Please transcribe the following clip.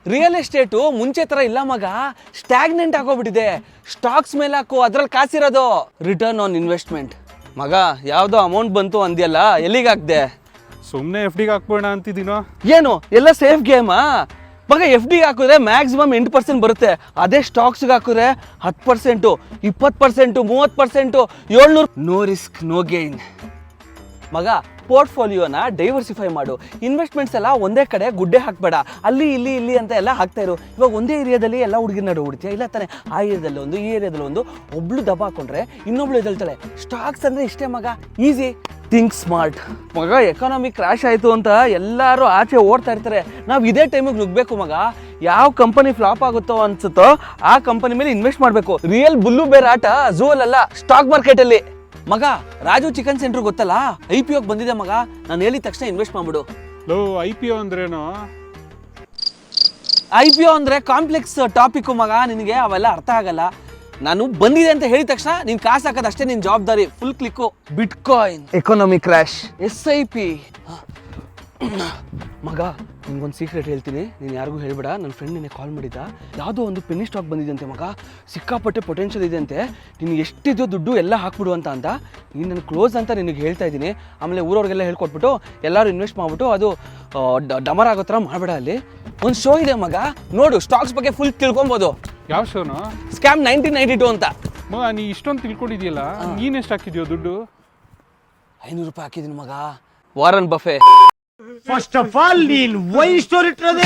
Real estate ಮುಂಚೆ ತರ ಇಲ್ಲ ಮಗ, ಸ್ಟ್ಯಾಗ್ನೆಂಟ್ ಆಗೋಗ್ಬಿಟ್ಟಿದೆ. ಸ್ಟಾಕ್ಸ್ ಮೇಲೆ ಹಾಕು, ಅದ್ರಲ್ಲಿ ಕಾಸಿರೋದು. ರಿಟರ್ನ್ ಆನ್ ಇನ್ವೆಸ್ಟ್ಮೆಂಟ್ ಮಗ, ಯಾವ್ದೋ ಅಮೌಂಟ್ ಬಂತು ಅಂದ್ಯಲ್ಲ, ಎಲ್ಲಿಗೆ ಹಾಕ್ದೆ? ಸುಮ್ಮನೆ ಎಫ್ ಡಿಗೆ ಹಾಕ್ಬೋಣ ಅಂತಿದ್ದೀನೋ. ಏನು ಎಲ್ಲ ಸೇಫ್ ಗೇಮಾ ಮಗ? ಎಫ್ ಡಿಗೆ ಹಾಕಿದ್ರೆ ಮ್ಯಾಕ್ಸಿಮಮ್ 8% ಬರುತ್ತೆ. ಅದೇ ಸ್ಟಾಕ್ಸ್ಗೆ ಹಾಕಿದ್ರೆ 10%, 20%, 30%, 700. ನೋ ರಿಸ್ಕ್ ನೋ ಗೇನ್ ಮಗ. ಪೋರ್ಟ್ಫೋಲಿಯೋನ ಡೈವರ್ಸಿಫೈ ಮಾಡು. ಇನ್ವೆಸ್ಟ್ಮೆಂಟ್ಸ್ ಎಲ್ಲ ಒಂದೇ ಕಡೆ ಗುಡ್ಡೆ ಹಾಕಬೇಡ. ಅಲ್ಲಿ ಇಲ್ಲಿ ಇಲ್ಲಿ ಅಂತ ಎಲ್ಲ ಹಾಕ್ತಾ ಇರು. ಇವಾಗ ಒಂದೇ ಏರಿಯಾದಲ್ಲಿ ಎಲ್ಲ ಹುಡುಗಿನ ನಡು ಹುಡ್ತೀಯ, ಇಲ್ಲ ತಾನೆ? ಆ ಏರಿಯಾದಲ್ಲಿ ಒಂದು, ಈ ಏರಿಯಾದಲ್ಲಿ ಒಂದು. ಒಬ್ಳು ದಬ್ಬ ಹಾಕೊಂಡ್ರೆ ಇನ್ನೊಬ್ಳು ಎದ್ದೇಳ್ತಾಳೆ. ಸ್ಟಾಕ್ಸ್ ಅಂದರೆ ಇಷ್ಟೇ ಮಗ, ಈಸಿ. ಥಿಂಕ್ ಸ್ಮಾರ್ಟ್ ಮಗ. ಎಕಾನಮಿ ಕ್ರ್ಯಾಶ್ ಆಯಿತು ಅಂತ ಎಲ್ಲರೂ ಆಚೆ ಓಡ್ತಾ ಇರ್ತಾರೆ. ನಾವು ಇದೇ ಟೈಮಿಗೆ ನುಗ್ಬೇಕು ಮಗ. ಯಾವ ಕಂಪನಿ ಫ್ಲಾಪ್ ಆಗುತ್ತೋ ಅನ್ಸುತ್ತೋ ಆ ಕಂಪನಿ ಮೇಲೆ ಇನ್ವೆಸ್ಟ್ ಮಾಡಬೇಕು. ರಿಯಲ್ ಬುಲ್ಲು ಬೇರೆ ಆಟ ಝೂ ಅಲ್ಲ, ಸ್ಟಾಕ್ ಮಾರ್ಕೆಟಲ್ಲಿ ಮಗ. ರಾಜು ಚಿಕನ್ ಸೆಂಟರ್ ಗೊತ್ತಲ್ಲ, IPO ಬಂದಿದೆ ಮಗ. ನಾನು ಹೇಳಿದ ತಕ್ಷಣ ಇನ್ವೆಸ್ಟ್ ಮಾಡ್ಬಿಡು. IPO ಅಂದ್ರೇನು? IPO ಅಂದ್ರೆ ಕಾಂಪ್ಲೆಕ್ಸ್ ಟಾಪಿಕ್ ಮಗ, ನಿನಗೆ ಅವೆಲ್ಲ ಅರ್ಥ ಆಗಲ್ಲ. ನಾನು ಬಂದಿದೆ ಅಂತ ಹೇಳಿದ ತಕ್ಷಣ ನೀನು ಕಾಸು ಹಾಕೋದು ಅಷ್ಟೇ ನಿನ್ನ ಜವಾಬ್ದಾರಿ. Full click. Bitcoin, economy crash, SIP ಮಗ. ನಿಮ್ಗೊಂದು ಸೀಕ್ರೆಟ್ ಹೇಳ್ತೀನಿ, ನೀನು ಯಾರಿಗೂ ಹೇಳ್ಬೇಡ. ನನ್ನ ಫ್ರೆಂಡ್ ನಿನ್ನೆ ಕಾಲ್ ಮಾಡಿದ್ದ, ಯಾವುದೋ ಒಂದು ಪೆನ್ನಿ ಸ್ಟಾಕ್ ಬಂದಿದೆ ಅಂತೆ ಮಗ. ಸಿಕ್ಕಾಪಟ್ಟೆ ಪೊಟೆನ್ಷಿಯಲ್ ಇದೆ ಅಂತೆ. ನಿನ್ಗೆ ಎಷ್ಟಿದೆಯೋ ದುಡ್ಡು ಎಲ್ಲ ಹಾಕ್ಬಿಡು ಅಂತ ನೀನು ನನ್ನ ಕ್ಲೋಸ್ ಅಂತ ನಿನಗೆ ಹೇಳ್ತಾ ಇದ್ದೀನಿ. ಆಮೇಲೆ ಊರವ್ರಿಗೆಲ್ಲ ಹೇಳ್ಕೊಟ್ಬಿಟ್ಟು ಎಲ್ಲರೂ ಇನ್ವೆಸ್ಟ್ ಮಾಡಿಬಿಟ್ಟು ಅದು ಡಮರ್ ಆಗೋ ಥರ ಮಾಡಬೇಡ. ಅಲ್ಲಿ ಒಂದು ಶೋ ಇದೆ ಮಗ, ನೋಡು. ಸ್ಟಾಕ್ಸ್ ಬಗ್ಗೆ ಫುಲ್ ತಿಳ್ಕೊಬೋದು. ಯಾವ ಶೋನು? ಸ್ಕ್ಯಾಮ್ 1992 ಅಂತ. ಮಗ ನೀ ಇಷ್ಟೊಂದು ತಿಳ್ಕೊಂಡಿದ್ಯಲ್ಲ, ನೀನೆಷ್ಟು ಹಾಕಿದ್ಯೋ ದುಡ್ಡು? 500 ರೂಪಾಯಿ ಹಾಕಿದ್ದೀನಿ ಮಗ. Warren Buffett. First of all ನೀನ್ ವೈ ಸ್ಟೋರಿ ಇಟ್ಟಿರೋದೇ